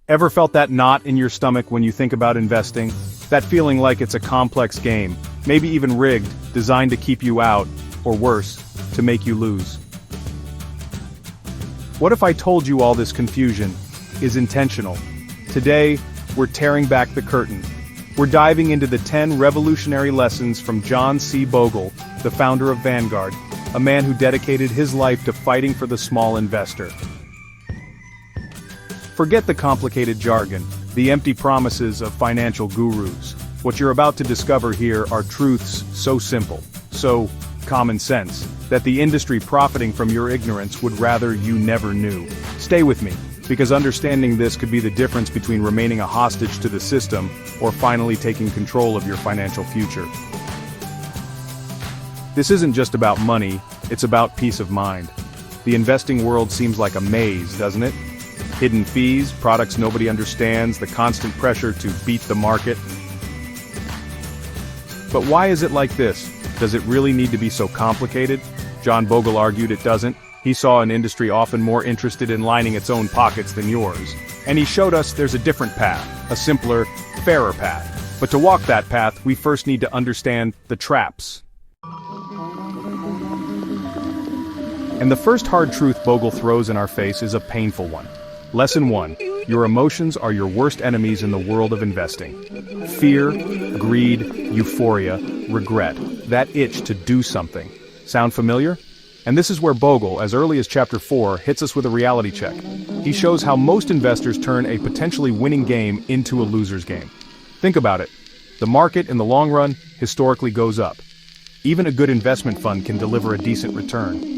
Ever felt that knot in your stomach when you think about investing? That feeling like it's a complex game, maybe even rigged, designed to keep you out, or worse, to make you lose. What if I told you all this confusion is intentional? Today, we're tearing back the curtain. We're diving into the 10 revolutionary lessons from John Bogle, the founder of Vanguard, a man who dedicated his life to fighting for the small investor. Forget the complicated jargon, the empty promises of financial gurus. What you're about to discover here are truths so simple, so common sense, that the industry profiting from your ignorance would rather you never knew. Stay with me, because understanding this could be the difference between remaining a hostage to the system or finally taking control of your financial future. This isn't just about money, it's about peace of mind. The investing world seems like a maze, doesn't it? Hidden fees, products nobody understands, the constant pressure to beat the market. But why is it like this? Does it really need to be so complicated? John Bogle argued it doesn't. He saw an industry often more interested in lining its own pockets than yours. And he showed us there's a different path, a simpler, fairer path. But to walk that path, we first need to understand the traps. And the first hard truth Bogle throws in our face is a painful one. Lesson 1. Your emotions are your worst enemies in the world of investing. Fear, greed, euphoria, regret. That itch to do something. Sound familiar? And this is where Bogle, as early as chapter 4, hits us with a reality check. He shows how most investors turn a potentially winning game into a loser's game. Think about it. The market, in the long run, historically goes up. Even a good investment fund can deliver a decent return.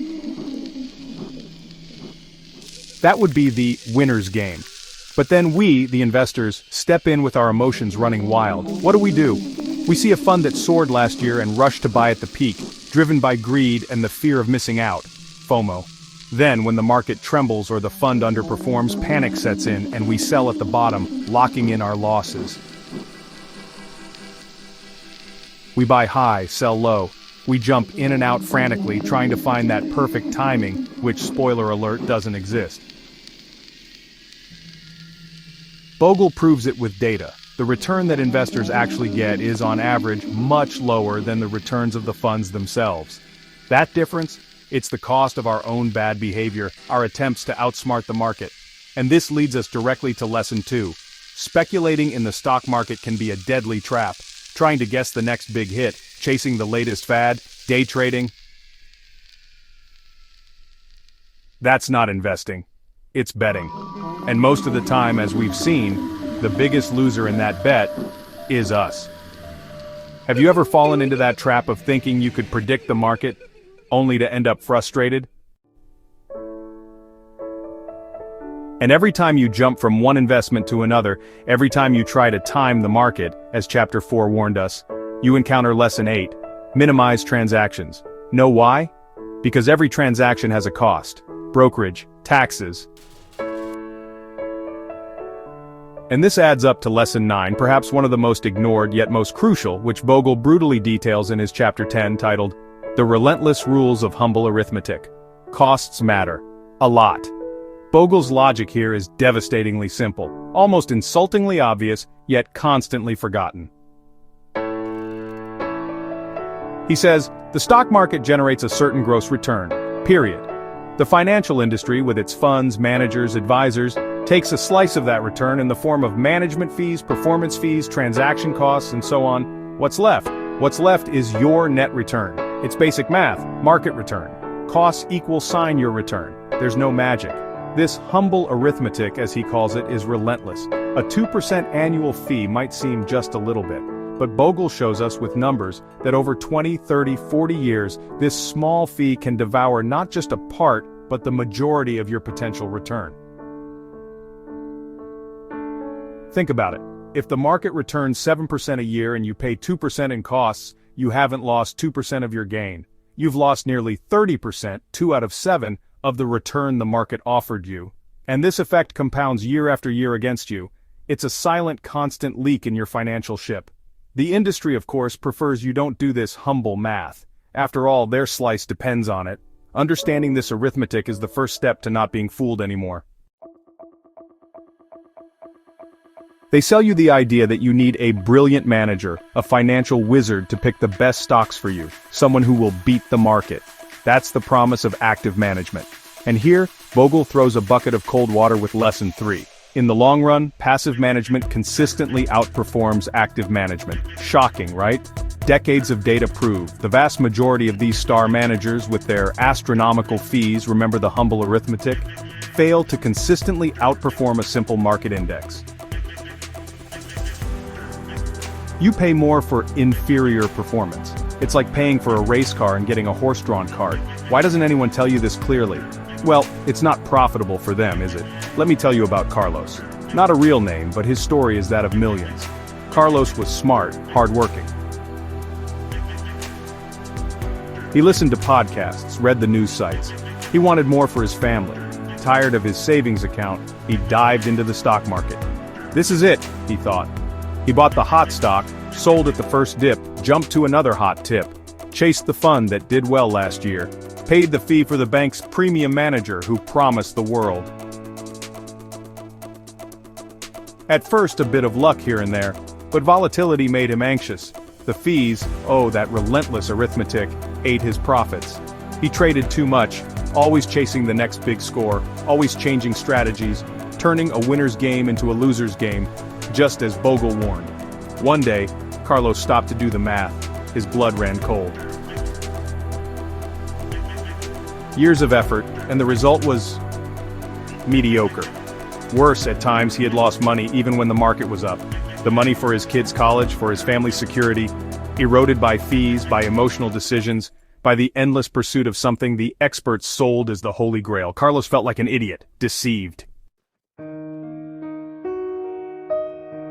That would be the winner's game. But then we, the investors, step in with our emotions running wild. What do? We see a fund that soared last year and rushed to buy at the peak, driven by greed and the fear of missing out, FOMO. Then, when the market trembles or the fund underperforms, panic sets in and we sell at the bottom, locking in our losses. We buy high, sell low. We jump in and out frantically, trying to find that perfect timing, which, spoiler alert, doesn't exist. Bogle proves it with data. The return that investors actually get is, on average, much lower than the returns of the funds themselves. That difference? It's the cost of our own bad behavior, our attempts to outsmart the market. And this leads us directly to lesson 2. Speculating in the stock market can be a deadly trap. Trying to guess the next big hit, chasing the latest fad, day trading. That's not investing. It's betting. And most of the time, as we've seen, the biggest loser in that bet is us. Have you ever fallen into that trap of thinking you could predict the market, only to end up frustrated? And every time you jump from one investment to another, every time you try to time the market, as chapter 4 warned us, you encounter lesson 8, minimize transactions. Know why? Because every transaction has a cost. Brokerage, taxes. And this adds up to lesson 9, perhaps one of the most ignored yet most crucial, which Bogle brutally details in his chapter 10 titled, The Relentless Rules of Humble Arithmetic. Costs matter. A lot. Bogle's logic here is devastatingly simple, almost insultingly obvious, yet constantly forgotten. He says, the stock market generates a certain gross return, period. The financial industry, with its funds, managers, advisors, takes a slice of that return in the form of management fees, performance fees, transaction costs, and so on. What's left? What's left is your net return. It's basic math, market return. Costs equal sign your return. There's no magic. This humble arithmetic, as he calls it, is relentless. A 2% annual fee might seem just a little bit, but Bogle shows us with numbers that over 20, 30, 40 years, this small fee can devour not just a part, but the majority of your potential return. Think about it. If the market returns 7% a year and you pay 2% in costs, you haven't lost 2% of your gain. You've lost nearly 30%, 2 out of 7, of the return the market offered you. And this effect compounds year after year against you. It's a silent, constant leak in your financial ship. The industry, of course, prefers you don't do this humble math. After all, their slice depends on it. Understanding this arithmetic is the first step to not being fooled anymore. They sell you the idea that you need a brilliant manager, a financial wizard to pick the best stocks for you, someone who will beat the market. That's the promise of active management. And here, Bogle throws a bucket of cold water with lesson 3. In the long run, passive management consistently outperforms active management. Shocking, right? Decades of data prove the vast majority of these star managers with their astronomical fees, remember the humble arithmetic, fail to consistently outperform a simple market index. You pay more for inferior performance. It's like paying for a race car and getting a horse-drawn cart. Why doesn't anyone tell you this clearly? Well, it's not profitable for them, is it? Let me tell you about Carlos. Not a real name, but his story is that of millions. Carlos was smart, hardworking. He listened to podcasts, read the news sites. He wanted more for his family. Tired of his savings account, he dived into the stock market. This is it, he thought. He bought the hot stock, sold at the first dip, jumped to another hot tip, chased the fund that did well last year, paid the fee for the bank's premium manager who promised the world. At first a bit of luck here and there, but volatility made him anxious. The fees, oh that relentless arithmetic, ate his profits. He traded too much, always chasing the next big score, always changing strategies, turning a winner's game into a loser's game, just as Bogle warned. One day, Carlos stopped to do the math. His blood ran cold. Years of effort, and the result was mediocre. Worse, at times he had lost money even when the market was up. The money for his kids' college, for his family's security, eroded by fees, by emotional decisions, by the endless pursuit of something the experts sold as the Holy Grail. Carlos felt like an idiot, deceived.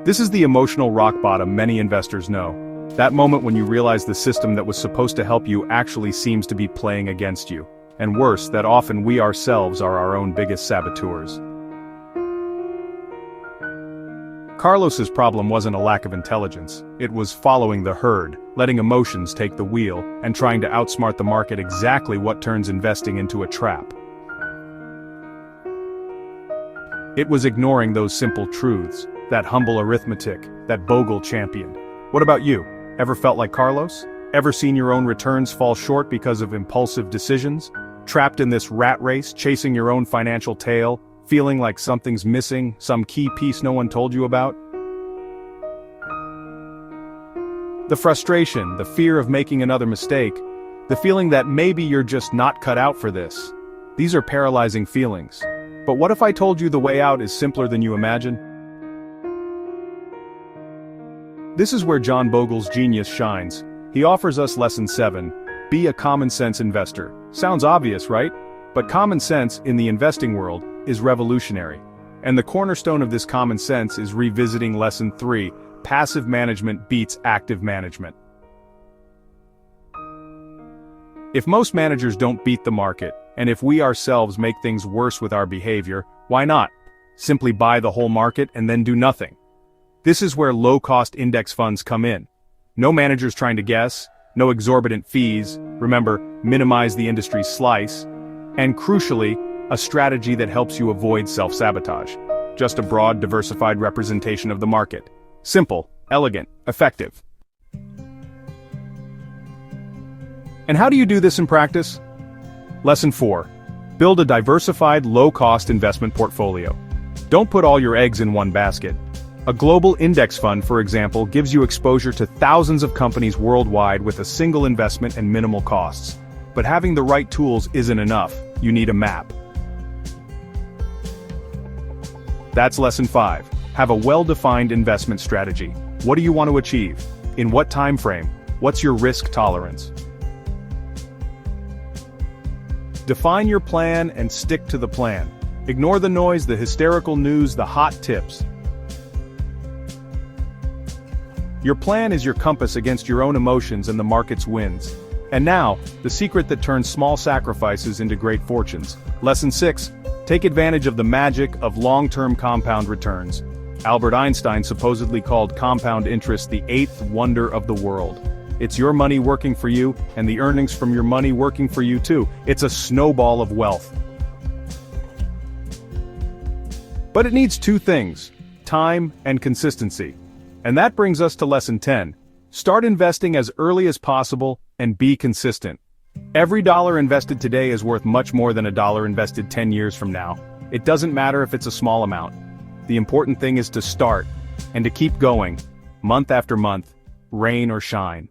This is the emotional rock bottom many investors know. That moment when you realize the system that was supposed to help you actually seems to be playing against you. And worse, that often we ourselves are our own biggest saboteurs. Carlos's problem wasn't a lack of intelligence. It was following the herd, letting emotions take the wheel, and trying to outsmart the market, exactly what turns investing into a trap. It was ignoring those simple truths, that humble arithmetic, that Bogle championed. What about you? Ever felt like Carlos? Ever seen your own returns fall short because of impulsive decisions? Trapped in this rat race, chasing your own financial tail, feeling like something's missing, some key piece no one told you about? The frustration, the fear of making another mistake, the feeling that maybe you're just not cut out for this. These are paralyzing feelings. But what if I told you the way out is simpler than you imagine? This is where John Bogle's genius shines. He offers us lesson 7, be a common sense investor. Sounds obvious, right? But common sense, in the investing world, is revolutionary. And the cornerstone of this common sense is revisiting lesson 3, passive management beats active management. If most managers don't beat the market, and if we ourselves make things worse with our behavior, why not? Simply buy the whole market and then do nothing. This is where low-cost index funds come in. No managers trying to guess, no exorbitant fees, remember, minimize the industry's slice, and crucially, a strategy that helps you avoid self-sabotage. Just a broad, diversified representation of the market. Simple, elegant, effective. And how do you do this in practice? Lesson 4. Build a diversified, low-cost investment portfolio. Don't put all your eggs in one basket. A global index fund, for example, gives you exposure to thousands of companies worldwide with a single investment and minimal costs. But having the right tools isn't enough. You need a map. That's lesson 5. Have a well-defined investment strategy. What do you want to achieve? In what time frame? What's your risk tolerance? Define your plan and stick to the plan. Ignore the noise, the hysterical news, the hot tips. Your plan is your compass against your own emotions and the market's winds. And now, the secret that turns small sacrifices into great fortunes. Lesson 6. Take advantage of the magic of long-term compound returns. Albert Einstein supposedly called compound interest the 8th wonder of the world. It's your money working for you, and the earnings from your money working for you too. It's a snowball of wealth. But it needs two things. time, and consistency. And that brings us to lesson 10. Start investing as early as possible and be consistent. Every dollar invested today is worth much more than a dollar invested 10 years from now. It doesn't matter if it's a small amount. The important thing is to start, and to keep going, month after month, rain or shine.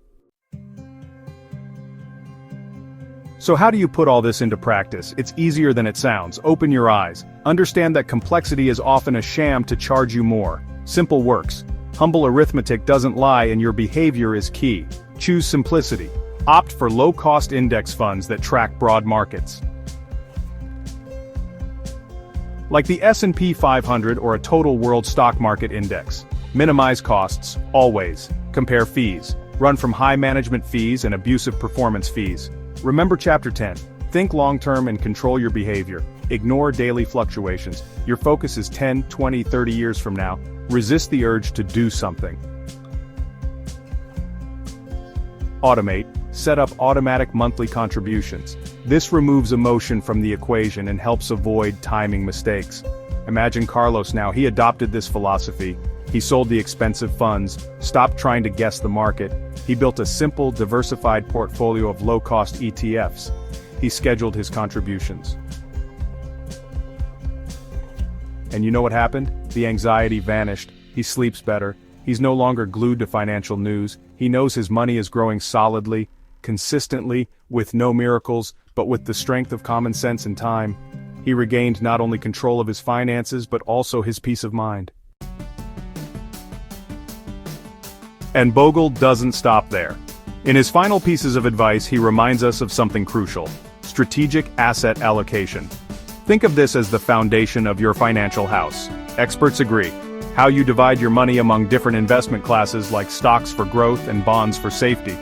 So how do you put all this into practice? It's easier than it sounds. Open your eyes. Understand that complexity is often a sham to charge you more. Simple works. Humble arithmetic doesn't lie, and your behavior is key. Choose simplicity. Opt for low-cost index funds that track broad markets, like the S&P 500 or a total world stock market index. Minimize costs, always. Compare fees. Run from high management fees and abusive performance fees. Remember Chapter 10. Think long-term and control your behavior. Ignore daily fluctuations. Your focus is 10, 20, 30 years from now. Resist the urge to do something. Automate. Set up automatic monthly contributions. This removes emotion from the equation and helps avoid timing mistakes. Imagine Carlos now. He adopted this philosophy. He sold the expensive funds, stopped trying to guess the market. He built a simple, diversified portfolio of low-cost ETFs. He scheduled his contributions. And you know what happened? The anxiety vanished. He sleeps better. He's no longer glued to financial news. He knows his money is growing solidly, consistently, with no miracles, but with the strength of common sense and time. He regained not only control of his finances, but also his peace of mind. And Bogle doesn't stop there. In his final pieces of advice, he reminds us of something crucial: strategic asset allocation. Think of this as the foundation of your financial house. Experts agree. How you divide your money among different investment classes like stocks for growth and bonds for safety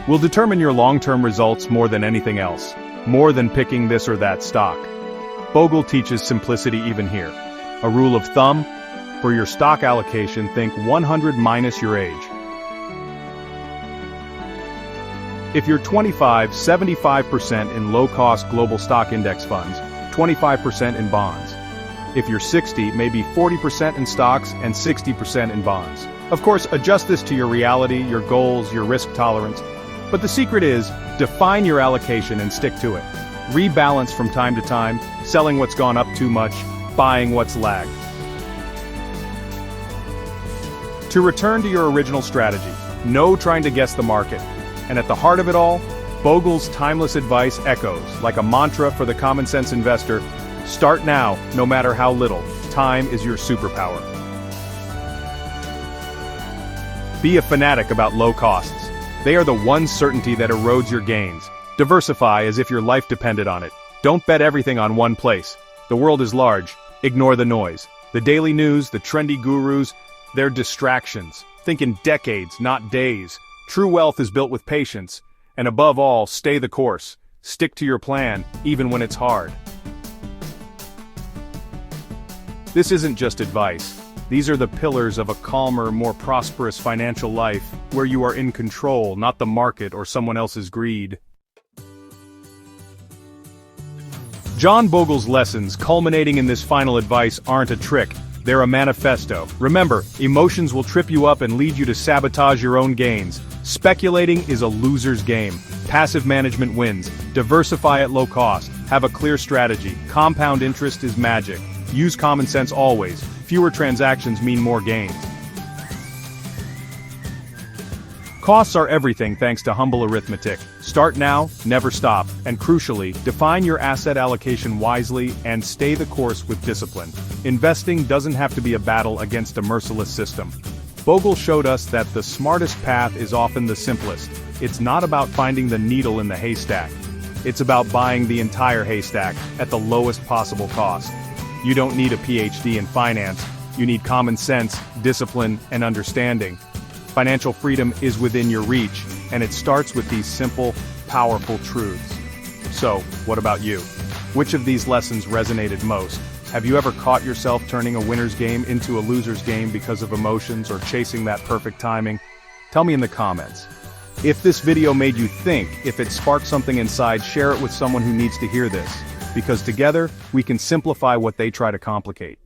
will determine your long-term results more than anything else, more than picking this or that stock. Bogle teaches simplicity even here. A rule of thumb: for your stock allocation, think 100 minus your age. If you're 25, 75% in low-cost global stock index funds, 25% in bonds. If you're 60, maybe 40% in stocks and 60% in bonds. Of course, adjust this to your reality, your goals, your risk tolerance. But the secret is, define your allocation and stick to it. Rebalance from time to time, selling what's gone up too much, buying what's lagged. To return to your original strategy, no trying to guess the market. And at the heart of it all, Bogle's timeless advice echoes like a mantra for the common-sense investor: start now, no matter how little. Time is your superpower. Be a fanatic about low costs. They are the one certainty that erodes your gains. Diversify as if your life depended on it. Don't bet everything on one place. The world is large. Ignore the noise. The daily news, the trendy gurus, they're distractions. Think in decades, not days. True wealth is built with patience. And above all, stay the course. Stick to your plan, even when it's hard. This isn't just advice. These are the pillars of a calmer, more prosperous financial life, where you are in control, not the market or someone else's greed. John Bogle's lessons, culminating in this final advice, aren't a trick. They're a manifesto. Remember, emotions will trip you up and lead you to sabotage your own gains. Speculating is a loser's game. Passive management wins. Diversify at low cost. Have a clear strategy. Compound interest is magic. Use common sense always. Fewer transactions mean more gains. Costs are everything thanks to humble arithmetic. Start now, never stop, and crucially, define your asset allocation wisely and stay the course with discipline. Investing doesn't have to be a battle against a merciless system. Bogle showed us that the smartest path is often the simplest. It's not about finding the needle in the haystack. It's about buying the entire haystack at the lowest possible cost. You don't need a PhD in finance. You need common sense, discipline, and understanding. Financial freedom is within your reach, and it starts with these simple, powerful truths. So, what about you? Which of these lessons resonated most? Have you ever caught yourself turning a winner's game into a loser's game because of emotions or chasing that perfect timing? Tell me in the comments. If this video made you think, if it sparked something inside, share it with someone who needs to hear this. because together, we can simplify what they try to complicate.